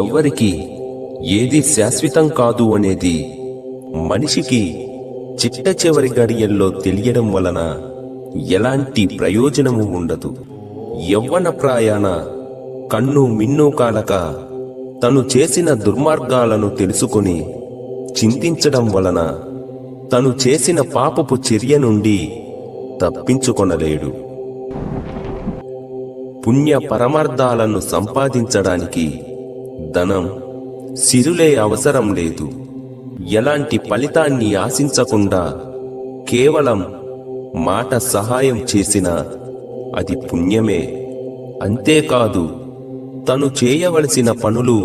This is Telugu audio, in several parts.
ఎవ్వరికి ఏది శాశ్వతం కాదు అనేది మనిషికి చిట్ట చివరి గడియల్లో తెలియడం వలన ఎలాంటి ప్రయోజనము ఉండదు. యవ్వన ప్రాయాన కన్ను మిన్ను కాలక తను చేసిన దుర్మార్గాలను తెలుసుకుని చింతించడం వలన తను చేసిన పాపపు చర్య నుండి తప్పించుకొనలేడు. పుణ్య పరమార్థాలను సంపాదించడానికి ధనం, సిరులే అవసరం లేదు. ఎలాంటి ఫలితాన్ని ఆశించకుండా కేవలం మాట సహాయం చేసినా అది పుణ్యమే. అంతేకాదు, తను చేయవలసిన పనులు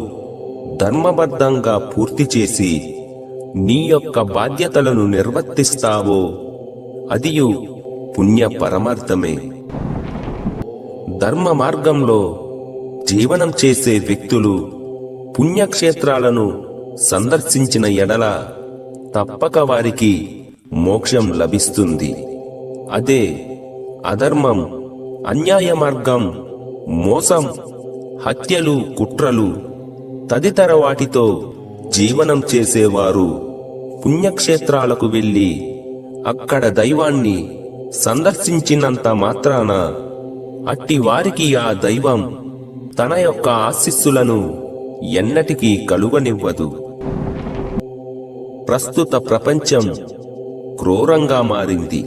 ధర్మబద్ధంగా పూర్తి చేసి నీ యొక్క బాధ్యతలను నిర్వర్తిస్తావో అదియు పుణ్య పరమార్థమే. ధర్మ మార్గంలో జీవనం చేసే వ్యక్తులు పుణ్యక్షేత్రాలను సందర్శించిన ఎడల తప్పక వారికి మోక్షం లభిస్తుంది. అదే అధర్మం, అన్యాయ మార్గం, మోసం, హత్యలు, కుట్రలు తదితర వాటితో జీవనం చేసేవారు పుణ్యక్షేత్రాలకు వెళ్ళి అక్కడ దైవాన్ని సందర్శించినంత మాత్రాన అట్టి వారికి ఆ దైవం తన యొక్క ఆశీస్సులను ఎన్నటికీ కలుగనివ్వదు. ప్రస్తుత ప్రపంచం క్రూరంగా మారింది.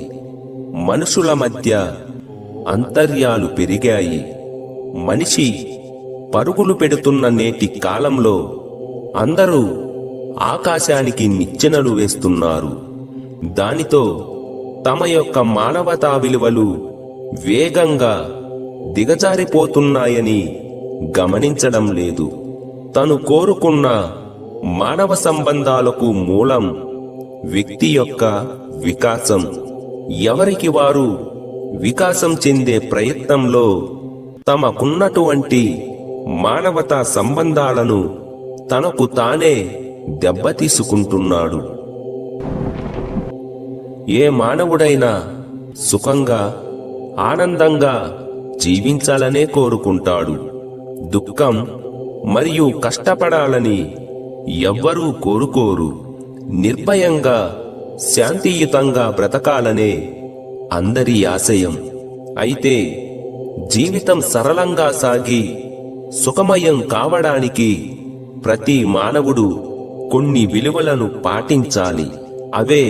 మనుషుల మధ్య అంతర్యాలు పెరిగాయి. మనిషి పరుగులు పెడుతున్న నేటి కాలంలో అందరూ ఆకాశానికి నిచ్చెనలు వేస్తున్నారు. దానితో తమ యొక్క మానవతా విలువలు వేగంగా దిగజారిపోతున్నాయని గమనించడం లేదు. తను కోరుకున్న మానవ సంబంధాలకు మూలం వ్యక్తి యొక్క వికాసం. ఎవరికి వారు వికాసం చెందే ప్రయత్నంలో తమకున్నటువంటి మానవతా సంబంధాలను తనకు తానే దెబ్బతీసుకుంటున్నాడు. ఏ మానవుడైనా సుఖంగా, ఆనందంగా జీవించాలనే కోరుకుంటాడు. దుఃఖం మరియు కష్టపడాలని ఎవ్వరూ కోరుకోరు. నిర్భయంగా, శాంతియుతంగా బ్రతకాలనే అందరి ఆశయం. అయితే జీవితం సరళంగా సాగి సుఖమయం కావడానికి ప్రతి మానవుడు కొన్ని విలువలను పాటించాలి. అవే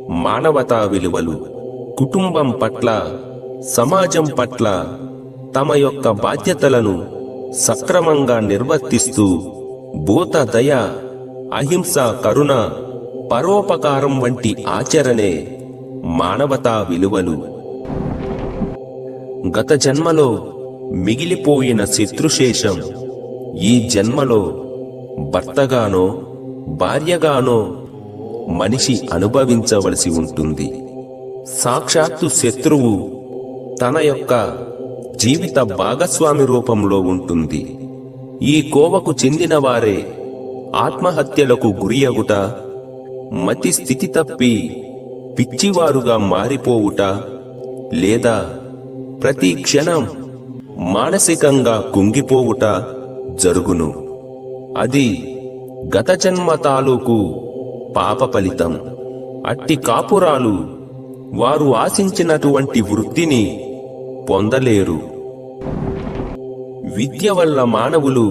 మానవతా విలువలు. కుటుంబం పట్ల, సమాజం పట్ల తమ యొక్క బాధ్యతలను సక్రమంగా నిర్వర్తిస్తూ భూత దయ, అహింస, కరుణ, పరోపకారం వంటి ఆచరణే మానవతా విలువలు. గత జన్మలో మిగిలిపోయిన శత్రుశేషం ఈ జన్మలో భర్తగానో భార్యగానో మనిషి అనుభవించవలసి ఉంటుంది. సాక్షాత్తు శత్రువు తన యొక్క జీవిత భాగస్వామి రూపంలో ఉంటుంది. ఈ కోవకు చెందిన వారే ఆత్మహత్యలకు గురియగుట, మతి స్థితి తప్పి పిచ్చివారుగా మారిపోవుట, లేదా ప్రతి క్షణం మానసికంగా కుంగిపోవుట జరుగును. అది గత జన్మ తాలూకు పాప ఫలితం. అట్టి కాపురాలు వారు ఆశించినటువంటి వృత్తిని పొందలేరు. విద్య వల్ల మానవులు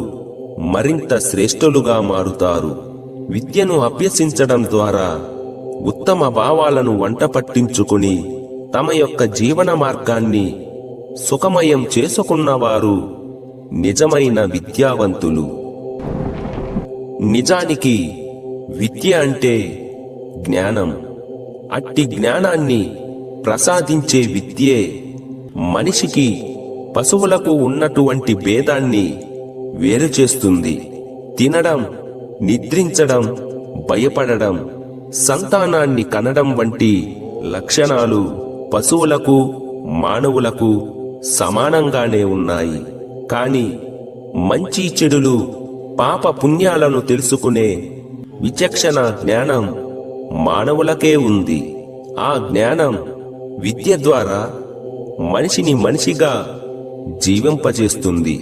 మరింత శ్రేష్ఠులుగా మారుతారు. విద్యను అభ్యసించడం ద్వారా ఉత్తమ భావాలను వంట పట్టించుకుని తమ యొక్క జీవన మార్గాన్ని సుఖమయం చేసుకున్నవారు నిజమైన విద్యావంతులు. నిజానికి విద్య అంటే జ్ఞానం. అట్టి జ్ఞానాన్ని ప్రసాదించే విద్యే మనిషికి పశువులకు ఉన్నటువంటి భేదాన్ని వేరు చేస్తుంది. తినడం, నిద్రించడం, భయపడడం, సంతానాన్ని కనడం వంటి లక్షణాలు పశువులకు, మానవులకు సమానంగానే ఉన్నాయి. కాని మంచి చెడులు, పాప పుణ్యాలను తెలుసుకునే విచక్షణ జ్ఞానం మానవులకే ఉంది. ఆ జ్ఞానం విద్య ద్వారా మనిషిని మనిషిగా జీవింపజేస్తుంది.